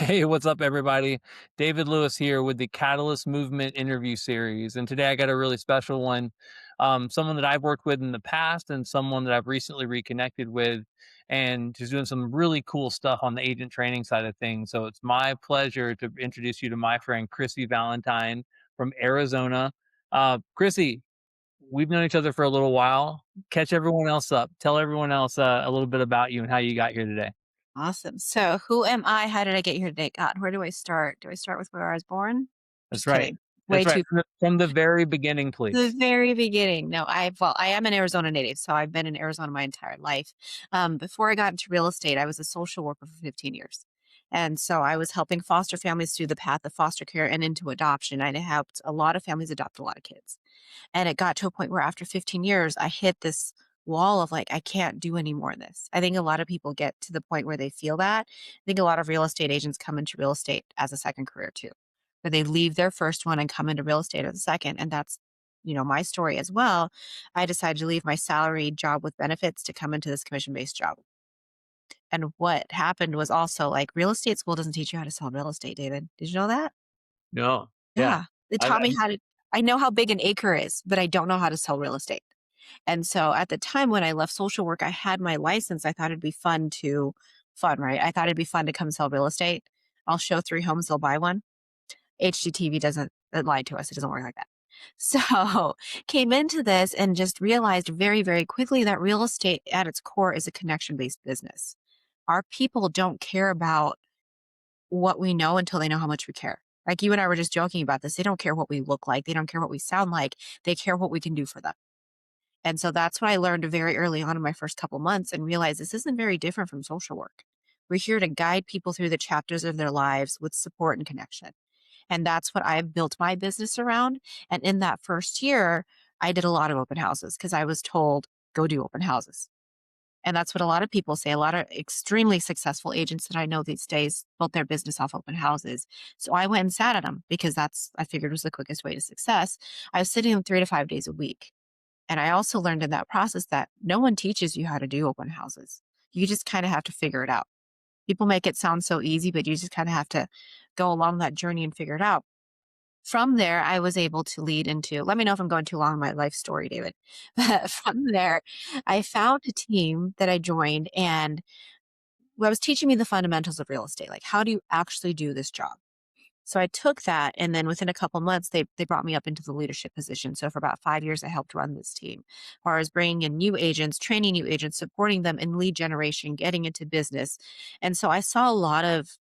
Hey, what's up, everybody? David Lewis here with the Catalyst Movement interview series. And today I got a really special one. Someone that I've worked with in the past and someone that I've recently reconnected with, and she's doing some really cool stuff on the agent training side of things. So it's my pleasure to introduce you to my friend, Chrissy Valentine from Arizona. Chrissy, we've known each other for a little while. Catch everyone else up. Tell everyone else a little bit about you and how you got here today. Awesome. So who am I? How did I get here today? God, where do I start? Do I start with where I was born? That's Just right. kidding. Way That's right. too From the very beginning, the please. very beginning. No, I am an Arizona native, so I've been in Arizona my entire life. Before I got into real estate, I was a social worker for 15 years. And so I was helping foster families through the path of foster care and into adoption. I helped a lot of families adopt a lot of kids. And it got to a point where after 15 years, I hit this wall of like, I can't do any more of this. I think a lot of people get to the point where they feel that. I think a lot of real estate agents come into real estate as a second career too, where they leave their first one and come into real estate as a second. And that's, my story as well. I decided to leave my salaried job with benefits to come into this commission based job. And what happened was also like real estate school doesn't teach you how to sell real estate, David. Did you know that? No. Yeah. Yeah. They I taught me how to, I know how big an acre is, but I don't know how to sell real estate. And so at the time when I left social work, I had my license. I thought it'd be fun, right? I thought it'd be fun to come sell real estate. I'll show 3 homes, they'll buy one. HGTV doesn't it lied to us. It doesn't work like that. So came into this and just realized very, very quickly that real estate at its core is a connection based business. Our people don't care about what we know until they know how much we care. Like you and I were just joking about this. They don't care what we look like. They don't care what we sound like. They care what we can do for them. And so that's what I learned very early on in my first couple months and realized this isn't very different from social work. We're here to guide people through the chapters of their lives with support and connection. And that's what I've built my business around. And in that first year, I did a lot of open houses because I was told, go do open houses. And that's what a lot of people say. A lot of extremely successful agents that I know these days built their business off open houses. So I went and sat at them because I figured was the quickest way to success. I was sitting them 3 to 5 days a week. And I also learned in that process that no one teaches you how to do open houses. You just kind of have to figure it out. People make it sound so easy, but you just kind of have to go along that journey and figure it out. From there, I was able to lead into, let me know if I'm going too long in my life story, David. But from there, I found a team that I joined and was teaching me the fundamentals of real estate. Like, how do you actually do this job? So I took that, and then within a couple months, they brought me up into the leadership position. So for about 5 years, I helped run this team, as far as bringing in new agents, training new agents, supporting them in lead generation, getting into business. And so I saw a lot of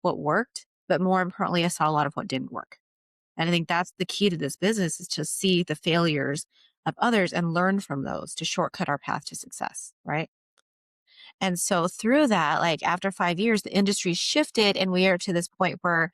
what worked, but more importantly, I saw a lot of what didn't work. And I think that's the key to this business is to see the failures of others and learn from those to shortcut our path to success, right? And so through that, like after 5 years, the industry shifted and we are to this point where,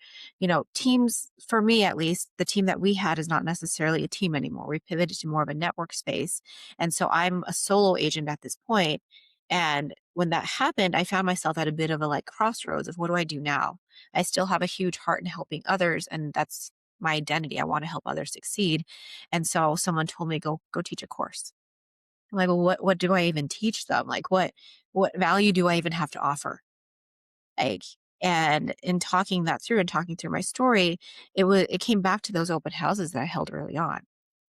teams, for me at least, the team that we had is not necessarily a team anymore. We pivoted to more of a network space. And so I'm a solo agent at this point. And when that happened, I found myself at a bit of a like crossroads of what do I do now? I still have a huge heart in helping others, and that's my identity. I want to help others succeed. And so someone told me, go teach a course. I'm like, well, what do I even teach them? Like what value do I even have to offer? Like, and in talking that through and talking through my story, it came back to those open houses that I held early on.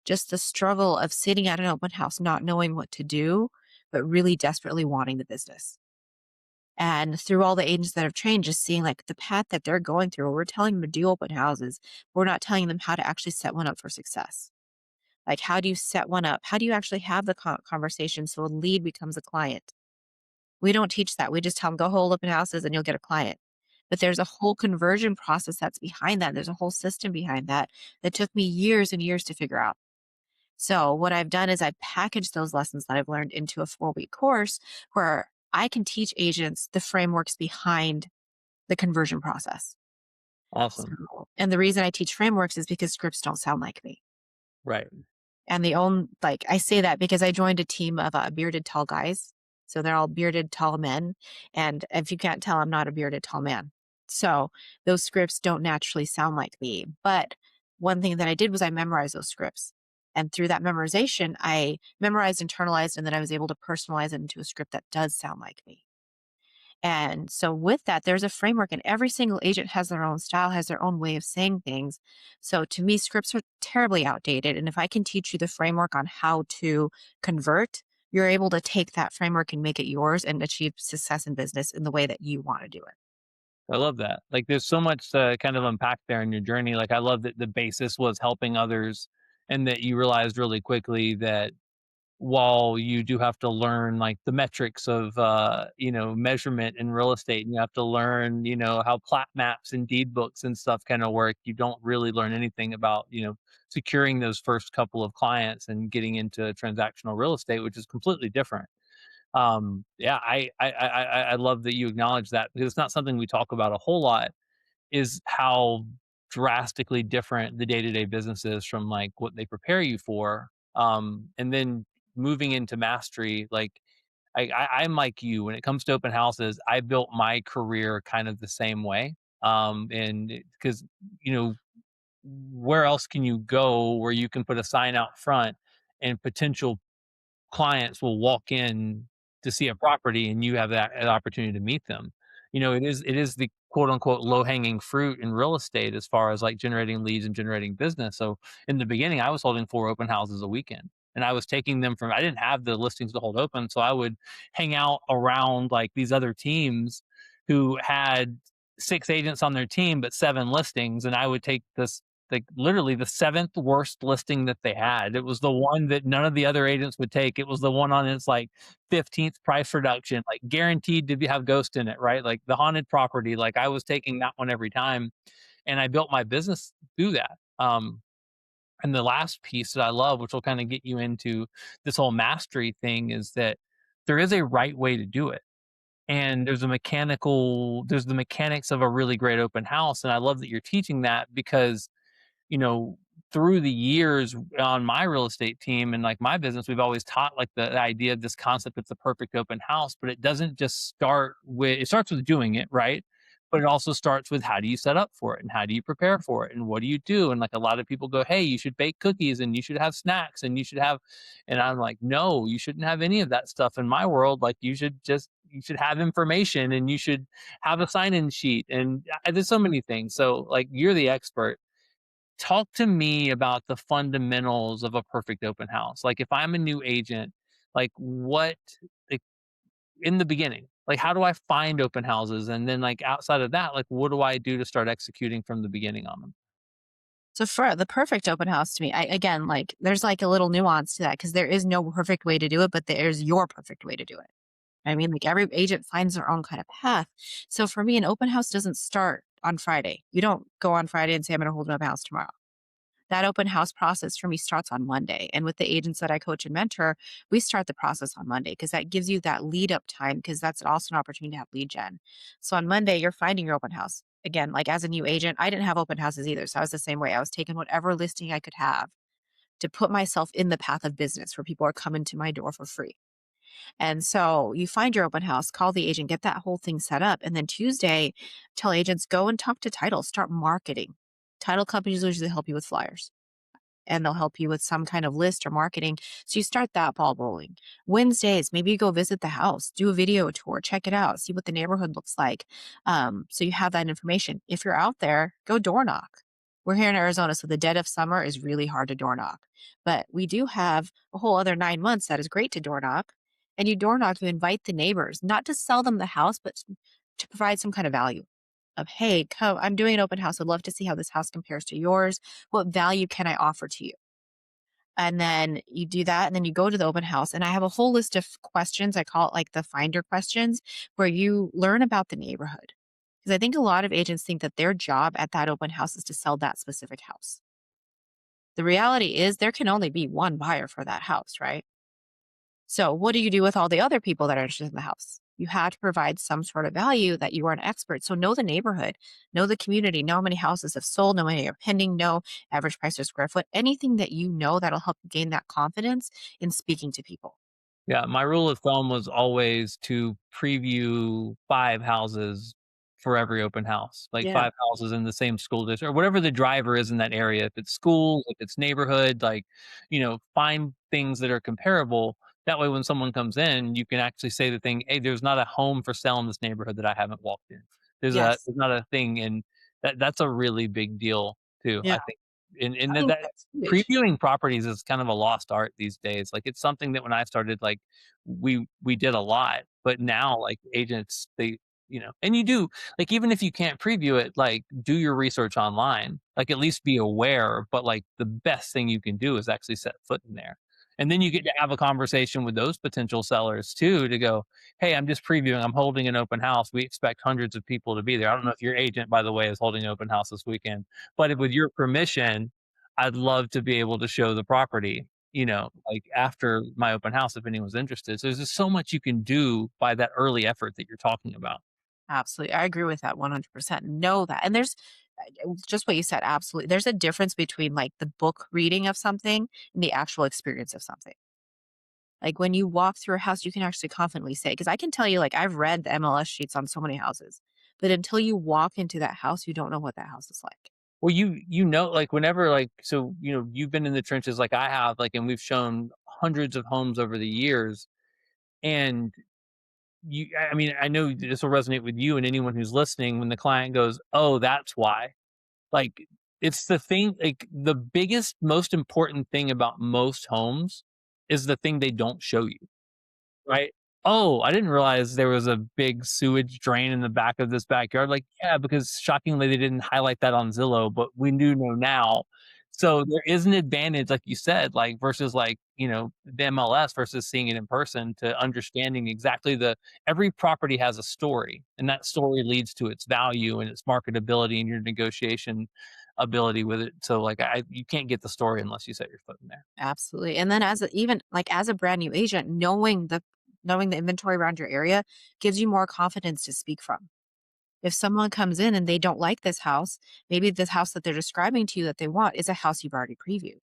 Just the struggle of sitting at an open house, not knowing what to do, but really desperately wanting the business. And through all the agents that have trained, just seeing like the path that they're going through, we're telling them to do open houses. We're not telling them how to actually set one up for success. Like, how do you set one up? How do you actually have the conversation so a lead becomes a client? We don't teach that. We just tell them, go hold open houses and you'll get a client. But there's a whole conversion process that's behind that. There's a whole system behind that that took me years and years to figure out. So what I've done is I've packaged those lessons that I've learned into a 4-week course where I can teach agents the frameworks behind the conversion process. Awesome. So, and the reason I teach frameworks is because scripts don't sound like me. Right. And they own, like, I say that because I joined a team of bearded tall guys. So they're all bearded tall men. And if you can't tell, I'm not a bearded tall man. So those scripts don't naturally sound like me. But one thing that I did was I memorized those scripts. And through that memorization, I memorized, internalized, and then I was able to personalize it into a script that does sound like me. And so with that, there's a framework and every single agent has their own style, has their own way of saying things. So to me, scripts are terribly outdated. And if I can teach you the framework on how to convert, you're able to take that framework and make it yours and achieve success in business in the way that you want to do it. I love that. Like, there's so much to kind of unpack there in your journey. Like, I love that the basis was helping others, and that you realized really quickly that while you do have to learn like the metrics of measurement in real estate, and you have to learn how plat maps and deed books and stuff kind of work, you don't really learn anything about securing those first couple of clients and getting into transactional real estate, which is completely different. Yeah, I love that you acknowledge that, because it's not something we talk about a whole lot, is how drastically different the day-to-day business is from like what they prepare you for. And then moving into mastery, like I'm like you when it comes to open houses. I built my career kind of the same way. And because you know where else can you go where you can put a sign out front and potential clients will walk in to see a property, and you have that an opportunity to meet them. It is the quote unquote low hanging fruit in real estate as far as like generating leads and generating business. So in the beginning, I was holding 4 open houses a weekend, and I was taking them from, I didn't have the listings to hold open. So I would hang out around like these other teams who had 6 agents on their team, but 7 listings. And I would take this, like literally the seventh worst listing that they had. It was the one that none of the other agents would take. It was the one on its like 15th price reduction, like guaranteed to have ghost in it, right? Like the haunted property. Like I was taking that one every time, and I built my business through that. And the last piece that I love, which will kind of get you into this whole mastery thing, is that there is a right way to do it. And there's the mechanics of a really great open house. And I love that you're teaching that, because you know, through the years on my real estate team and like my business, we've always taught like the idea of this concept. It's the perfect open house, but it doesn't just start with, it starts with doing it, right? But it also starts with how do you set up for it, and how do you prepare for it, and what do you do? And like a lot of people go, hey, you should bake cookies and you should have snacks and you should have, and I'm like, no, you shouldn't have any of that stuff in my world. Like you should have information, and you should have a sign in sheet. And there's so many things. So like you're the expert. Talk to me about the fundamentals of a perfect open house. Like if I'm a new agent, like what, like in the beginning, like how do I find open houses? And then like outside of that, like what do I do to start executing from the beginning on them? So for the perfect open house to me, again, like there's like a little nuance to that because there is no perfect way to do it, but there's your perfect way to do it. I mean, like every agent finds their own kind of path. So for me, an open house doesn't start on Friday. You don't go on Friday and say, I'm going to hold an open house tomorrow. That open house process for me starts on Monday. And with the agents that I coach and mentor, we start the process on Monday because that gives you that lead up time because that's also an opportunity to have lead gen. So on Monday, you're finding your open house. Again, like as a new agent, I didn't have open houses either. So I was the same way. I was taking whatever listing I could have to put myself in the path of business where people are coming to my door for free. And so you find your open house, call the agent, get that whole thing set up. And then Tuesday, tell agents, go and talk to title, start marketing. Title companies usually help you with flyers and they'll help you with some kind of list or marketing. So you start that ball rolling. Wednesdays, maybe you go visit the house, do a video tour, check it out, see what the neighborhood looks like. So you have that information. If you're out there, go door knock. We're here in Arizona, so the dead of summer is really hard to door knock. But we do have a whole other 9 months that is great to door knock. And you door knock to invite the neighbors, not to sell them the house, but to provide some kind of value of, hey, come, I'm doing an open house. I'd love to see how this house compares to yours. What value can I offer to you? And then you do that, and then you go to the open house. And I have a whole list of questions. I call it like the finder questions, where you learn about the neighborhood. Because I think a lot of agents think that their job at that open house is to sell that specific house. The reality is there can only be one buyer for that house, right? So, what do you do with all the other people that are interested in the house? You have to provide some sort of value that you are an expert. So, know the neighborhood, know the community, know how many houses have sold, know how many are pending, know average price per square foot, anything that you know that'll help you gain that confidence in speaking to people. Yeah, my rule of thumb was always to preview 5 houses for every open house, like Yeah. 5 houses in the same school district or whatever the driver is in that area. If it's schools, if it's neighborhood, like, find things that are comparable. That way, when someone comes in, you can actually say the thing, "Hey, there's not a home for sale in this neighborhood that I haven't walked in. Yes. There's not a thing," and that's a really big deal too, Yeah. I think. And I that think that that's huge. previewing properties is kind of a lost art these days. Like, it's something that when I started, like, we did a lot, but now, like, agents, and you do, like, even if you can't preview it, like, do your research online. Like, at least be aware, but, like, the best thing you can do is actually set foot in there. And then you get to have a conversation with those potential sellers too to go, "Hey, I'm just previewing. I'm holding an open house. We expect hundreds of people to be there. I don't know if your agent, by the way, is holding an open house this weekend, but with your permission, I'd love to be able to show the property, like after my open house if anyone's interested." So there's just so much you can do by that early effort that you're talking about. Absolutely. I agree with that 100%. Know that. And there's just what you said. Absolutely. There's a difference between like the book reading of something and the actual experience of something. Like when you walk through a house, you can actually confidently say, because I can tell you, like, I've read the MLS sheets on so many houses, but until you walk into that house, you don't know what that house is like. Well, like, whenever, like, so, you've been in the trenches like I have, like, and we've shown hundreds of homes over the years, and I mean, I know this will resonate with you and anyone who's listening when the client goes, "Oh, that's why." Like, it's the thing, like, the biggest, most important thing about most homes is the thing they don't show you. Right? "Oh, I didn't realize there was a big sewage drain in the back of this backyard." Like, "Yeah, because shockingly, they didn't highlight that on Zillow, but we do know now." So, there is an advantage, like you said, like, versus, like, the MLS versus seeing it in person to understanding exactly every property has a story, and that story leads to its value and its marketability and your negotiation ability with it. So, like, you can't get the story unless you set your foot in there. Absolutely. And then even like as a brand new agent, knowing the inventory around your area gives you more confidence to speak from. If someone comes in and they don't like this house, maybe this house that they're describing to you that they want is a house you've already previewed.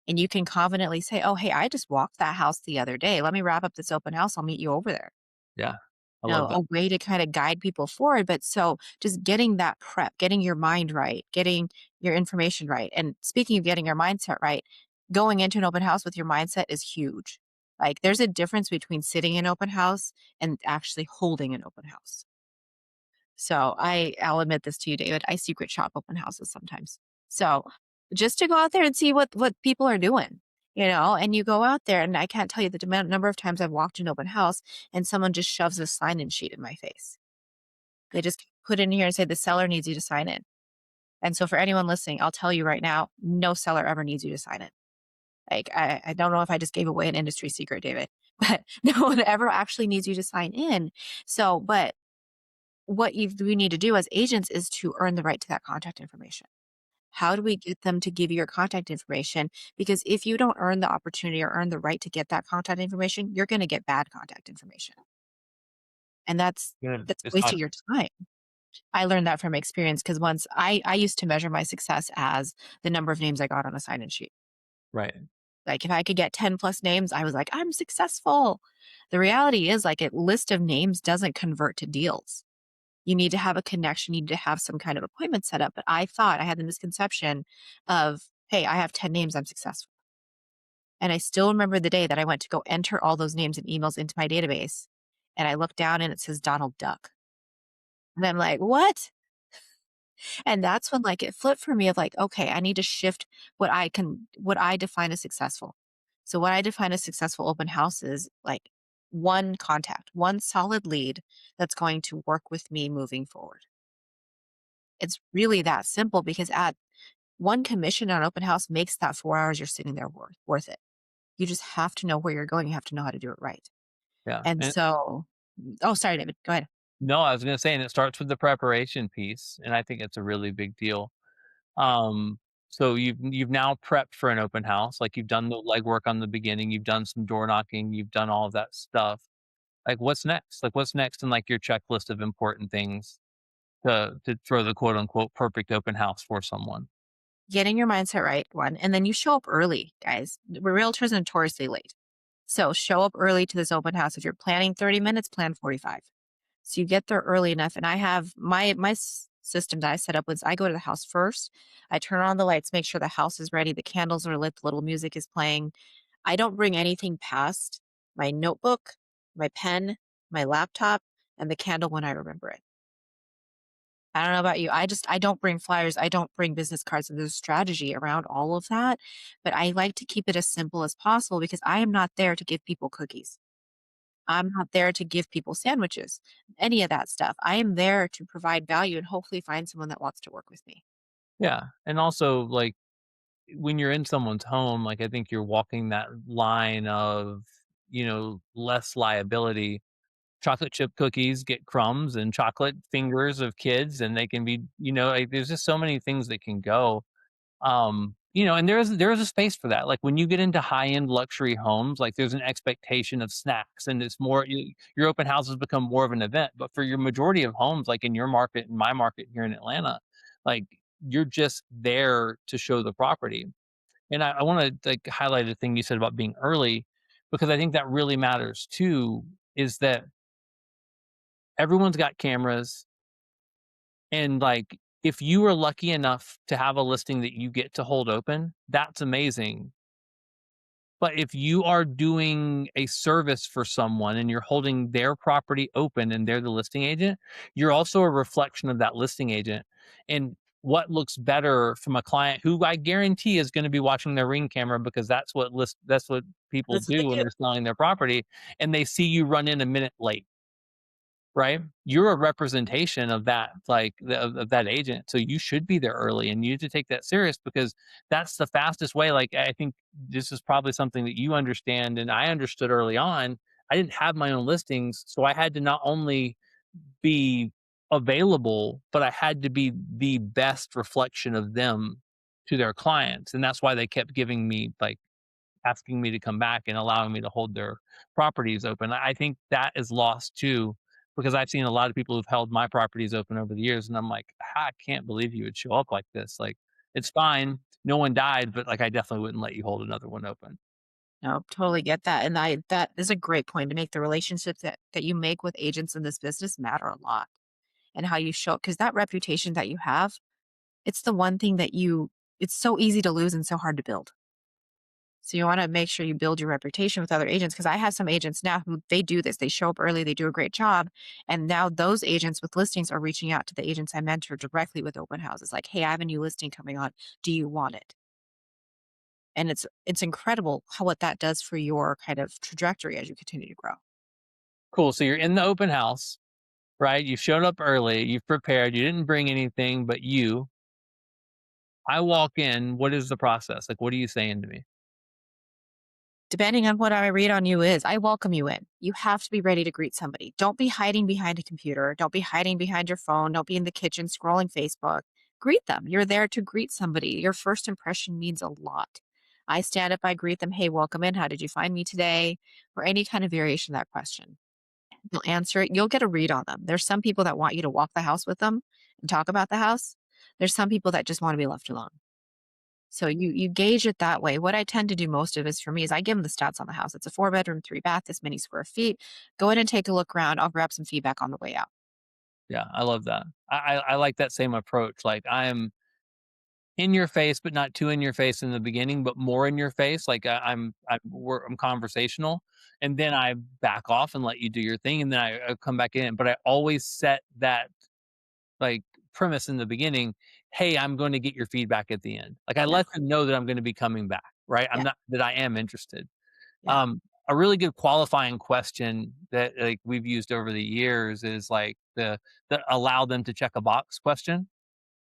And you can confidently say, "Oh, hey, I just walked that house the other day. Let me wrap up this open house. I'll meet you over there." Yeah. I You know, love that. a way to kind of guide people forward. But so just getting that prep, getting your mind right, getting your information right. And speaking of getting your mindset right, going into an open house with your mindset is huge. Like there's a difference between sitting in open house and actually holding an open house. So I'll admit this to you, David. I secret shop open houses sometimes. So just to go out there and see what people are doing, and you go out there and I can't tell you the number of times I've walked an open house and someone just shoves a sign-in sheet in my face. They just put in here and say the seller needs you to sign in. And so for anyone listening, I'll tell you right now, no seller ever needs you to sign in. Like I don't know if I just gave away an industry secret, David, but no one ever actually needs you to sign in. So, but what we need to do as agents is to earn the right to that contact information. How do we get them to give you your contact information? Because if you don't earn the opportunity or earn the right to get that contact information, you're going to get bad contact information. And Yeah, that's it's not wasting your time. I learned that from experience because once I used to measure my success as the number of names I got on a sign-in sheet. right. Like if I could get 10 plus names, I was like, I'm successful. The reality is like a list of names doesn't convert to deals. You need to have a connection, you need to have some kind of appointment set up. But I had the misconception of, hey, I have 10 names, I'm successful. And I still remember the day that I went to go enter all those names and emails into my database. And I look down and it says Donald Duck. And I'm like, what? And that's when like it flipped for me of like, okay, I need to shift what I define as successful. So what I define as successful open house is like one contact, one solid lead that's going to work with me moving forward. It's really that simple because at one commission on open house makes that 4 hours you're sitting there worth it. You just have to know where you're going. You have to know how to do it right. Yeah, And and so, oh, sorry, David. Go ahead. no, I was gonna say, and it starts with the preparation piece, and I think it's a really big deal. Um, so you've now prepped for an open house, like, you've done the legwork on the beginning, you've done some door knocking, you've done all of that stuff. Like, what's next? Like, what's next in, like, your checklist of important things to throw the quote unquote "perfect open house" for someone? Getting your mindset right, one, and then you show up early, guys. We're realtors are notoriously late. So show up early to this open house. If you're planning 30 minutes, plan 45. So you get there early enough. And I have my system that I set up was I go to the house first. I turn on the lights, make sure the house is ready, the candles are lit, the little music is playing. I don't bring anything past. my notebook, my pen, my laptop, and the candle when I remember it. I don't know about you. I don't bring flyers. I don't bring business cards. And there's strategy around all of that. But I like to keep it as simple as possible because I am not there to give people cookies. I'm not there to give people sandwiches, any of that stuff. I am there to provide value and hopefully find someone that wants to work with me. Yeah, and also, like, when you're in someone's home, like, I think you're walking that line of, less liability. Chocolate chip cookies get crumbs and chocolate fingers of kids, and they can be, like, there's just so many things that can go. And there is a space for that. Like, when you get into high-end luxury homes, like, there's an expectation of snacks, and it's more your open houses become more of an event. But for your majority of homes, like in your market and my market here in Atlanta, like, you're just there to show the property. And I wanna, like, highlight a thing you said about being early, because I think that really matters too, is that everyone's got cameras, and, like, if you are lucky enough to have a listing that you get to hold open, that's amazing. But if you are doing a service for someone and you're holding their property open and they're the listing agent, you're also a reflection of that listing agent. And what looks better from a client who I guarantee is gonna be watching their Ring camera, because that's what people That's what they do when do. they're selling their property, and they see you run in a minute late. Right? You're a representation of that, like, of that agent, so you should be there early, and you need to take that serious, because that's the fastest way. Like, I think this is probably something that you understand and I understood early on. I didn't have my own listings, so I had to not only be available, but I had to be the best reflection of them to their clients, and that's why they kept giving me, like, asking me to come back and allowing me to hold their properties open. I think that is lost too, because I've seen a lot of people who've held my properties open over the years, and I'm like, I can't believe you would show up like this. Like, it's fine. No one died, but, like, I definitely wouldn't let you hold another one open. No, totally get that. And that is a great point to make. The relationships that you make with agents in this business matter a lot. And how you show because that reputation that you have, it's the one thing that it's so easy to lose and so hard to build. So you want to make sure you build your reputation with other agents because I have some agents now who they do this. They show up early, they do a great job. And now those agents with listings are reaching out to the agents I mentor directly with open houses like, "Hey, I have a new listing coming on. Do you want it?" And it's incredible how what that does for your kind of trajectory as you continue to grow. Cool. So you're in the open house, right? You showed up early, you've prepared, you didn't bring anything but you. I walk in. What is the process? Like, what are you saying to me? Depending on what I read on you is, I welcome you in. You have to be ready to greet somebody. Don't be hiding behind a computer. Don't be hiding behind your phone. Don't be in the kitchen scrolling Facebook. Greet them. You're there to greet somebody. Your first impression means a lot. I stand up, I greet them. Hey, welcome in. How did you find me today? Or any kind of variation of that question. You'll answer it. You'll get a read on them. There's some people that want you to walk the house with them and talk about the house. There's some people that just want to be left alone. So you gauge it that way. What I tend to do most of is for me is I give them the stats on the house. It's a 4 bedroom, 3 bath, this many square feet. Go in and take a look around. I'll grab some feedback on the way out. Yeah, I love that. I like that same approach. Like, I am in your face, but not too in your face in the beginning, but more in your face. Like, I'm conversational, and then I back off and let you do your thing, and then I come back in. But I always set that, like, premise in the beginning. Hey, I'm going to get your feedback at the end. Like, I Yeah. let them know that I'm going to be coming back. Right? I'm Yeah. not that I am interested. Yeah. A really good qualifying question that, like, we've used over the years is, like, the allow them to check a box question.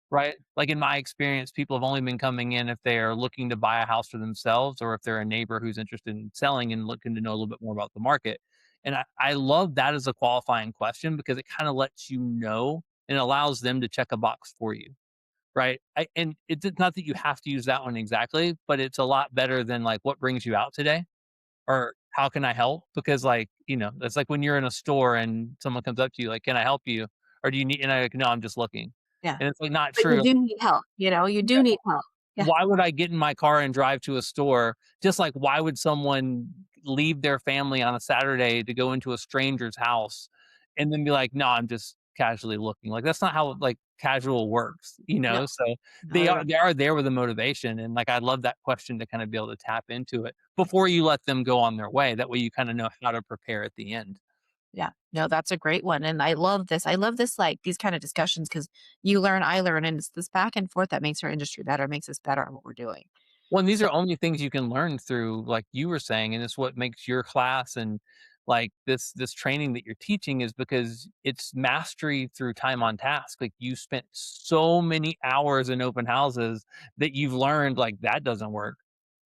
Right? Like, in my experience, people have only been coming in if they are looking to buy a house for themselves, or if they're a neighbor who's interested in selling and looking to know a little bit more about the market. And I love that as a qualifying question, because it kind of lets you know and allows them to check a box for you. Right? And it's not that you have to use that one exactly, but it's a lot better than, like, what brings you out today, or how can I help? Because, like, that's like when you're in a store and someone comes up to you like, can I help you? Or do you need, and I like, no, I'm just looking. Yeah. And it's like not But you true. do need help. You do need help. Yeah. Why would I get in my car and drive to a store? Just like, why would someone leave their family on a Saturday to go into a stranger's house and then be like, "No, I'm just casually looking. Like, that's not how, like, casual works, you No, know? So, not they at are all. they are there with a motivation, and, like, I love that question to kinda be able to tap into it before you let them go on their way. That way you kinda know how to prepare at the end. Yeah. No, that's a great one, and I love this. I love this, like, these kinda discussions because you learn, I learn, and it's this back and forth that makes our industry better, makes us better at what we're doing. Well, and these So are only things you can learn through, like you were saying, and it's what makes your class and, like, this training that you're teaching is because it's mastery through time on task. Like, you spent so many hours in open houses that you've learned, like, that doesn't work,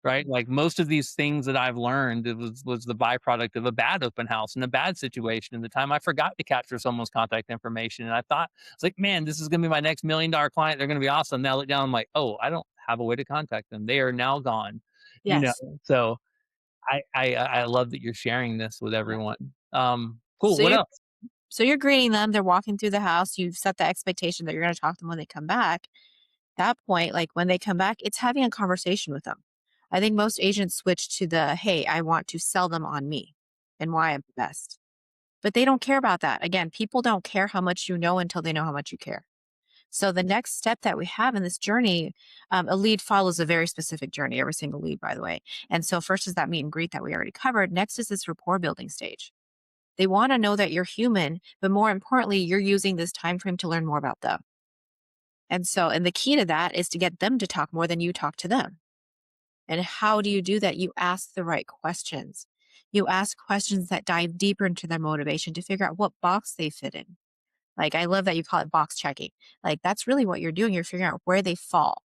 right? Like, most of these things that I've learned, it was the byproduct of a bad open house and a bad situation, and the time I forgot to capture someone's contact information, and I thought, it's like, "Man, this is gonna be my next $1,000,000 client, they're gonna be awesome." Now I look down, I'm like, "Oh, I don't have a way to contact them. They are now gone." You know? yes. So, I love that you're sharing this with Yeah. everyone. Cool, So what you're else? so you're greeting them, they're walking through the house, you've set the expectation that you're gonna talk to them when they come back. That point, like, when they come back, it's having a conversation with them. I think most agents switch to the, "Hey, I want to sell them on me and why I'm the best." But they don't care about that. Again, people don't care how much you know until they know how much you care. So the next step that we have in this journey, a lead follows a very specific journey, every single lead, by the way. And so first is that meet and greet that we already covered. Next is this rapport building stage. They want to know that you're human, but more importantly, you're using this time frame to learn more about them. And the key to that is to get them to talk more than you talk to them. And how do you do that? You ask the right questions. You ask questions that dive deeper into their motivation to figure out what box they fit in. Like, I love that you call it box checking. Like, that's really what you're doing. You're figuring out where they fall.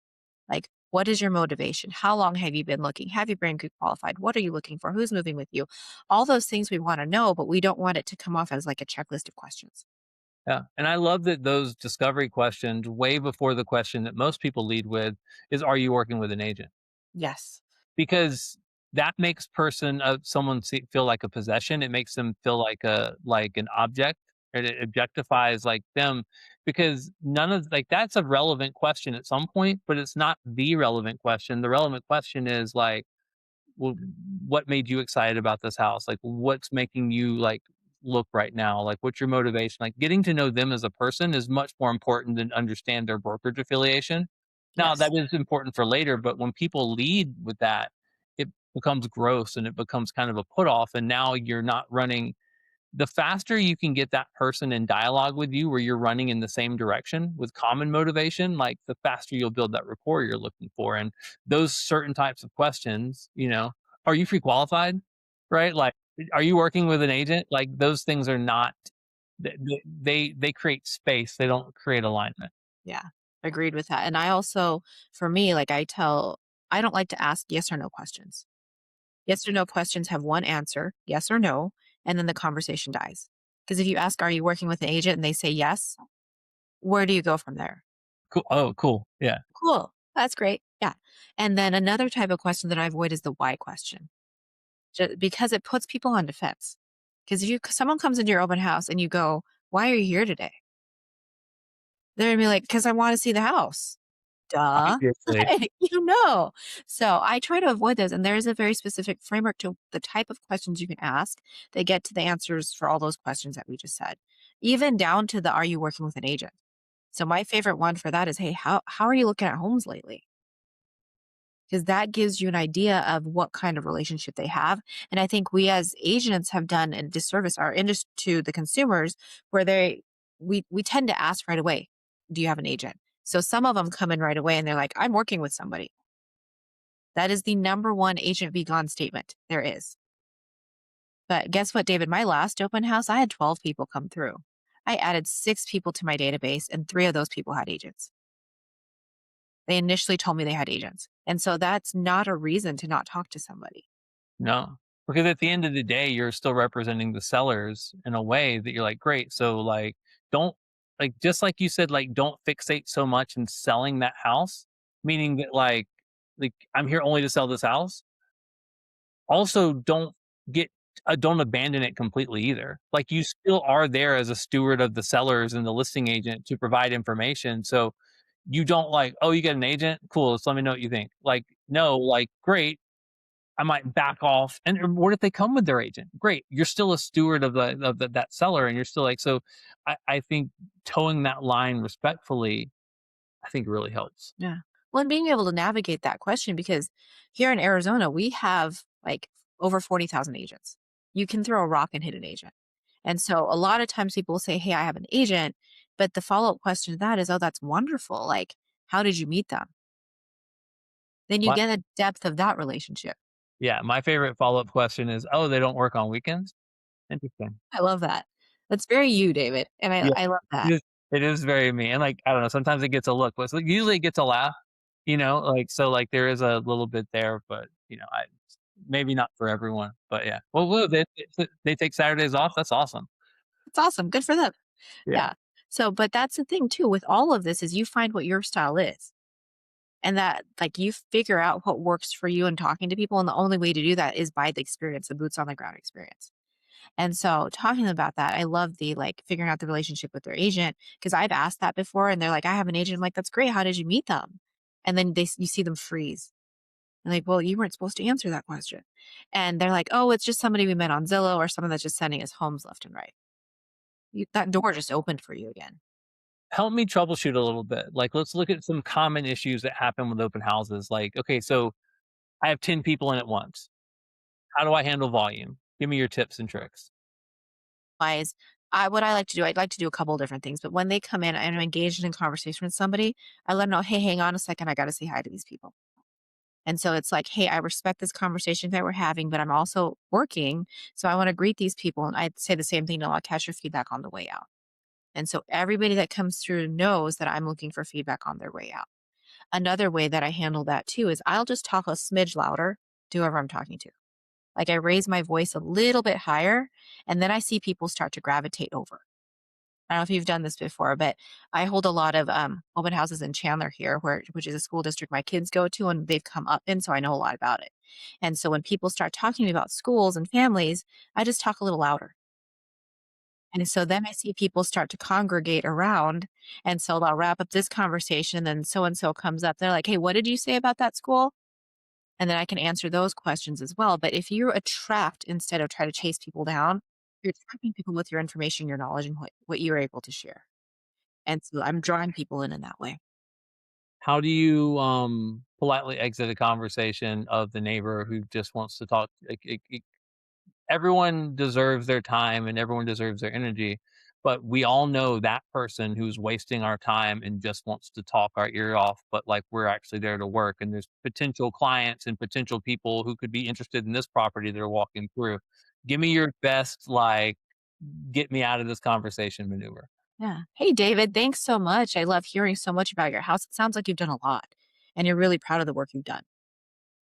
Like, what is your motivation? How long have you been looking? Have you been qualified? What are you looking for? Who's moving with you? All those things we want to know, but we don't want it to come off as like a checklist of questions. Yeah, and I love that those discovery questions, way before the question that most people lead with is, "Are you working with an agent?" Yes. Because that makes someone feel like a possession. It makes them feel like an object, and it objectifies, like, them, because none of like, that's a relevant question at some point, but it's not the relevant question. The relevant question is, like, well, what made you excited about this house? Like, what's making you, like, look right now? Like, what's your motivation? Like, getting to know them as a person is much more important than understand their brokerage affiliation. Now, that Yes. is important for later, but when people lead with that, it becomes gross and it becomes kind of a put off. And now you're not running. The faster you can get that person in dialogue with you where you're running in the same direction with common motivation, like, the faster you'll build that rapport you're looking for. And those certain types of questions, are you pre-qualified? Right? Like, are you working with an agent? Like, those things are not, they create space, they don't create alignment. Yeah. Agreed with that. And I also, for me, like, I don't like to ask yes or no questions. Yes or no questions have one answer, yes or no, and then the conversation dies. Because if you ask, are you working with an agent, and they say yes, where do you go from there? Cool. Oh, cool. Yeah. Cool. That's great. Yeah. And then another type of question that I avoid is the why question, because it puts people on defense. Because if someone comes into your open house and you go, "Why are you here today?" They're gonna be like, "Because I want to see the house." Duh. Obviously. You know. So I try to avoid those. And there is a very specific framework to the type of questions you can ask. They get to the answers for all those questions that we just said, even down to the, are you working with an agent? So my favorite one for that is, hey, how are you looking at homes lately? Because that gives you an idea of what kind of relationship they have. And I think we as agents have done a disservice our industry to the consumers, where we tend to ask right away, do you have an agent? So some of them come in right away and they're like, I'm working with somebody. That is the number one agent be gone statement there is. But guess what, David? My last open house, I had 12 people come through. I added 6 people to my database, and 3 of those people had agents. They initially told me they had agents. And so that's not a reason to not talk to somebody. No, because at the end of the day, you're still representing the sellers in a way that you're like, great. So, like, don't, like, just like you said, like, don't fixate so much in selling that house, meaning that, like, I'm here only to sell this house. Also, get, don't abandon it completely either. Like, you still are there as a steward of the sellers and the listing agent to provide information. So you don't, like, oh, you get an agent, cool. So let me know what you think. Like, no, like, great. I might back off. And what if they come with their agent? Great. You're still a steward of that seller, and you're still like, so I think towing that line respectfully, I think really helps. Yeah. Well, and being able to navigate that question because here in Arizona, we have like over 40,000 agents. You can throw a rock and hit an agent. And so a lot of times people will say, "Hey, I have an agent." But the follow up question to that is, "Oh, that's wonderful. Like, how did you meet them?" Then you My get a depth of that relationship. Yeah, my favorite follow-up question is, "Oh, they don't work on weekends? Interesting." I love that. That's very you, David. And Yeah, I love that. it is it is very me, and, like, I don't know, sometimes it gets a look, but it's like usually it gets a laugh, like, so, like, there is a little bit there, but, I maybe not for everyone, but yeah. Well, they take Saturdays off, that's awesome. It's awesome. Good for them. Yeah. Yeah. So, but that's the thing too with all of this is you find what your style is. And that like you figure out what works for you in talking to people. And the only way to do that is by the experience, the boots on the ground experience. And so talking about that, I love the like figuring out the relationship with their agent because I've asked that before and they're like, I have an agent. I'm like, that's great. How did you meet them? And then you see them freeze. And like, well, you weren't supposed to answer that question. And they're like, oh, it's just somebody we met on Zillow or someone that's just sending us homes left and right. That door just opened for you again. Help me troubleshoot a little bit, like, let's look at some common issues that happen with open houses, like, okay, so I have 10 people in at once. How do I handle volume? Give me your tips and tricks. Wise, what I like to do, I'd like to do a couple of different things, but when they come in and I'm engaged in conversation with somebody, I let them know, "Hey, hang on a second, I gotta say hi to these people." And so it's like, "Hey, I respect this conversation that we're having, but I'm also working, so I wanna greet these people." And I'd say the same thing, "No, I'll catch your feedback on the way out." And so everybody that comes through knows that I'm looking for feedback on their way out. Another way that I handle that too is I'll just talk a smidge louder to whoever I'm talking to. Like, I raise my voice a little bit higher, and then I see people start to gravitate over. I don't know if you've done this before, but I hold a lot of open houses in Chandler here, which is a school district my kids go to, and they've come up in, so I know a lot about it. And so when people start talking to me about schools and families, I just talk a little louder. And so then I see people start to congregate around, and so they'll wrap up this conversation, and then so and so comes up. They're like, "Hey, what did you say about that school?" And then I can answer those questions as well. But if you attract instead of try to chase people down, you're attracting people with your information, your knowledge, and what you're able to share. And so I'm drawing people in that way. How do you, politely exit a conversation of the neighbor who just wants to talk? Like, everyone deserves their time and everyone deserves their energy, but we all know that person who's wasting our time and just wants to talk our ear off, but, like, we're actually there to work, and there's potential clients and potential people who could be interested in this property that are walking through. Give me your best, like, get me out of this conversation maneuver. Yeah. Hey, David, thanks so much. I love hearing so much about your house. It sounds like you've done a lot and you're really proud of the work you've done.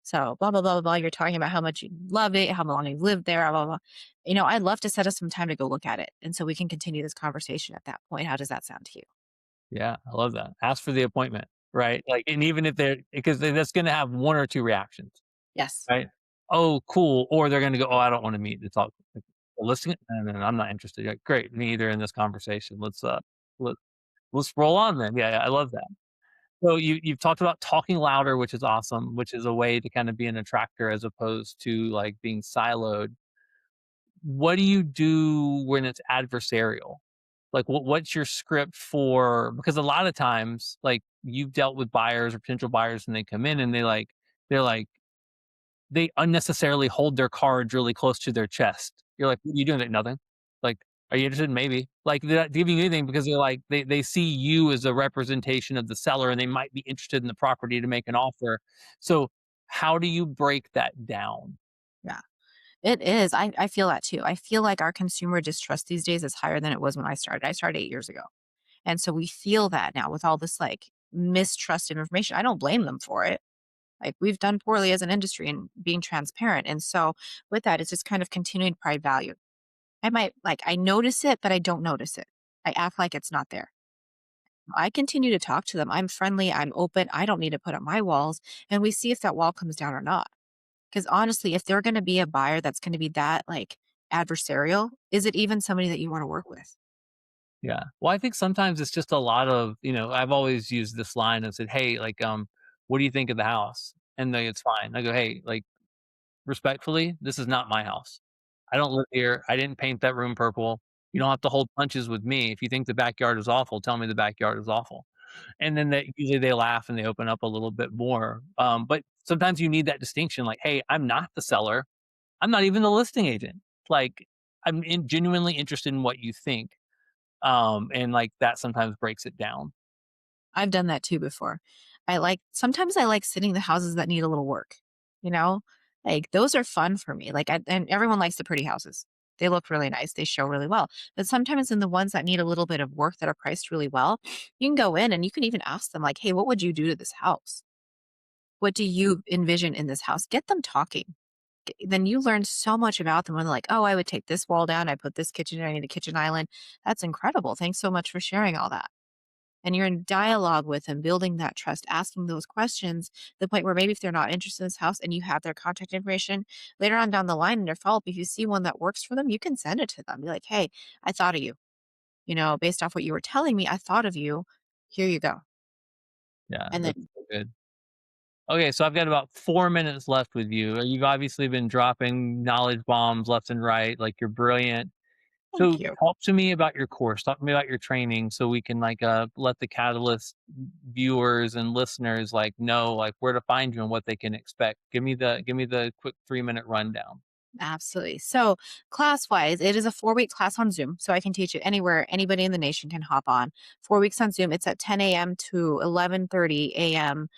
So, blah, blah, blah, blah, blah. You're talking about how much you love it, how long you've lived there, blah, blah, blah. I'd love to set us some time to go look at it. And so we can continue this conversation at that point. How does that sound to you? Yeah, I love that. Ask for the appointment, right? Like, and even if they're because that's gonna have 1 or 2 reactions, Yes. right? "Oh, cool," or they're gonna go, "Oh, I don't wanna meet to talk." Like, "Well, listen, and then I'm not interested." You're like, "Great, me either in this conversation. Let let's roll on then." Yeah, yeah, I love that. So you've talked about talking louder, which is awesome, which is a way to kinda be an attractor as opposed to, like, being siloed. What do you do when it's adversarial? Like, what's your script for, because a lot of times, like, you've dealt with buyers or potential buyers and they come in and they're like they unnecessarily hold their cards really close to their chest. You're like, "What are you doing?" Like, "Nothing." Like, "Are you interested?" "Maybe." Like, they're not giving you anything because they're like they see you as a representation of the seller and they might be interested in the property to make an offer. So, how do you break that down? Yeah, it is. I feel that too. I feel like our consumer distrust these days is higher than it was when I started. I started 8 years ago. And so we feel that now with all this like mistrust of information. I don't blame them for it. Like we've done poorly as an industry in being transparent. And so with that, it's just kind of continuing pride value. I might like I notice it, but I don't notice it. I act like it's not there. I continue to talk to them. I'm friendly, I'm open. I don't need to put up my walls. And we see if that wall comes down or not. Because honestly, if they're going to be a buyer that's going to be that like adversarial, is it even somebody that you want to work with? Yeah. Well, I think sometimes it's just a lot of, I've always used this line and said, "Hey, like, what do you think of the house?" And it's fine. I go, "Hey, like, respectfully, this is not my house. I don't live here. I didn't paint that room purple. You don't have to hold punches with me. If you think the backyard is awful, tell me the backyard is awful. And then they usually they laugh and they open up a little bit more. But sometimes you need that distinction, like, "Hey, I'm not the seller. I'm not even the listing agent." Like, genuinely interested in what you think, and, like, that sometimes breaks it down. I've done that too before. Sometimes I like sitting the houses that need a little work, you know? Like, those are fun for me, and everyone likes the pretty houses. They look really nice, they show really well, but sometimes in the ones that need a little bit of work that are priced really well, you can go in and you can even ask them like, "Hey, what would you do to this house? What do you envision in this house?" Get them talking. Then you learn so much about them when they're like, "Oh, I would take this wall down, I put this kitchen in, I need a kitchen island." That's incredible. Thanks so much for sharing all that. And you're in dialogue with them, building that trust, asking those questions to the point where maybe if they're not interested in this house and you have their contact information, later on down the line in their follow up, if you see one that works for them, you can send it to them. Be like, "Hey, I thought of you. Based off what you were telling me, I thought of you. Here you go." Yeah, And that's then, so good. Okay, so I've got about 4 minutes left with you. You've obviously been dropping knowledge bombs left and right, like, you're brilliant. thank So you. talk to me about your course. Talk to me about your training so we can, like, let the Catalyst viewers and listeners, like, know, like, where to find you and what they can expect. Give me the quick 3-minute rundown. Absolutely. So, class wise, it is a 4-week class on Zoom. So, I can teach it anywhere. Anybody in the nation can hop on. 4 weeks on Zoom. It's at 10 a.m. to 11:30 a.m.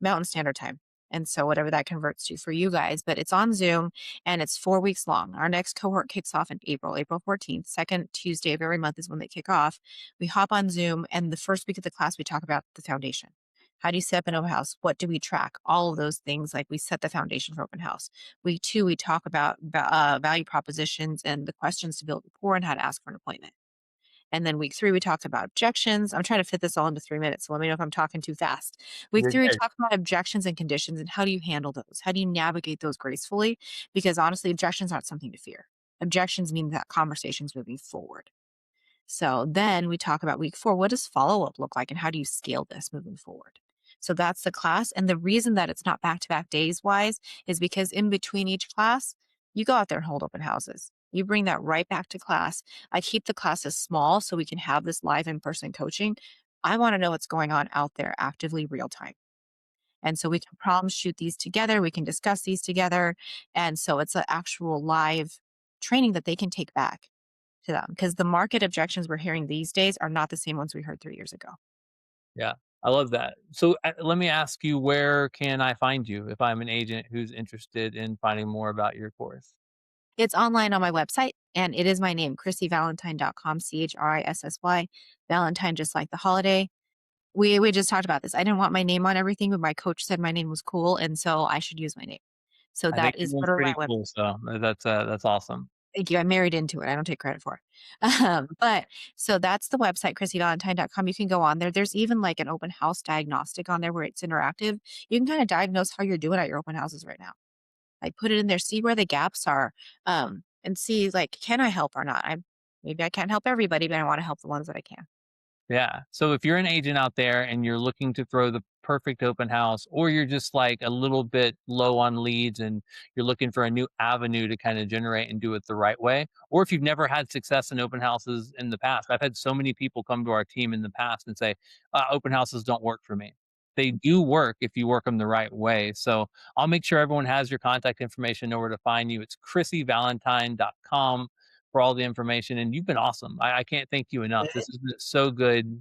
Mountain Standard Time. And so whatever that converts to for you guys, but it's on Zoom and it's 4 weeks long. Our next cohort kicks off in April 14th. Second Tuesday of every month is when they kick off. We hop on Zoom and the first week of the class, we talk about the foundation. How do you set up an open house? What do we track? All of those things, like we set the foundation for open house. Week two, we talk about value propositions and the questions to build rapport and how to ask for an appointment. And then week three, we talked about objections. I'm trying to fit this all into 3 minutes. So let me know if I'm talking too fast. Week You're three, we good. talked about objections and conditions and how do you handle those? How do you navigate those gracefully? Because honestly, objections aren't something to fear. Objections mean that conversation's moving forward. So then we talk about week four. What does follow up look like and how do you scale this moving forward? So that's the class. And the reason that it's not back to back days wise is because in between each class, you go out there and hold open houses. You bring that right back to class. I keep the classes small so we can have this live in person coaching. I want to know what's going on out there actively real time. And so we can problem shoot these together. We can discuss these together. And so it's an actual live training that they can take back to them because the market objections we're hearing these days are not the same ones we heard 3 years ago. Yeah, I love that. So, let me ask you, where can I find you if I'm an agent who's interested in finding more about your course? It's online on my website and it is my name, ChrissyValentine.com, CHRISSY, Valentine, just like the holiday. We just talked about this. I didn't want my name on everything, but my coach said my name was cool. And so I should use my name. So I think that is your name's literally pretty my website. cool, so that's awesome. Thank you. I married into it. I don't take credit for it. But so that's the website, ChrissyValentine.com. You can go on there. There's even like an open house diagnostic on there where it's interactive. You can kind of diagnose how you're doing at your open houses right now. Like put it in there, see where the gaps are, and see like, can I help or not? Maybe I can't help everybody, but I want to help the ones that I can. Yeah. So if you're an agent out there and you're looking to throw the perfect open house, or you're just like a little bit low on leads and you're looking for a new avenue to kind of generate and do it the right way, or if you've never had success in open houses in the past, I've had so many people come to our team in the past and say, open houses don't work for me. They do work if you work them the right way. So I'll make sure everyone has your contact information, know where to find you. It's ChrissyValentine.com for all the information, and you've been awesome. I can't thank you enough. This has been so good.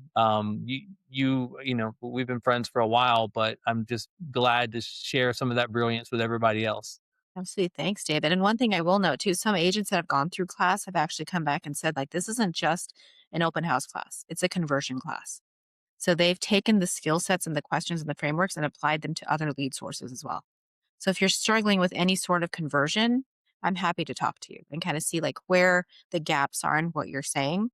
We've been friends for a while, but I'm just glad to share some of that brilliance with everybody else. Absolutely. Thanks, David. And one thing I will note too, some agents that have gone through class have actually come back and said, like, this isn't just an open house class, it's a conversion class. So they've taken the skill sets and the questions and the frameworks and applied them to other lead sources as well. So if you're struggling with any sort of conversion, I'm happy to talk to you and kind of see like where the gaps are in what you're saying.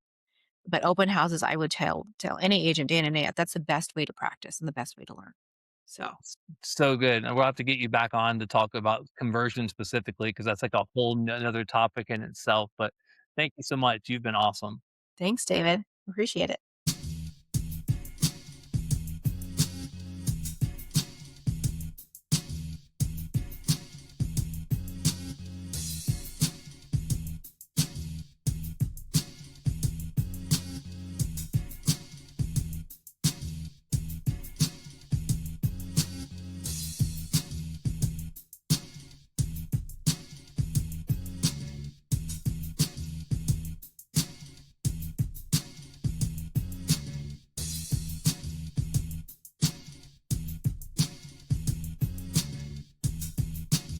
But open houses, I would tell any agent day in and day out, that's the best way to practice and the best way to learn. So So good, and we'll have to get you back on to talk about conversion specifically because that's like a whole another topic in itself. But thank you so much. You've been awesome. thanks, David. Appreciate it.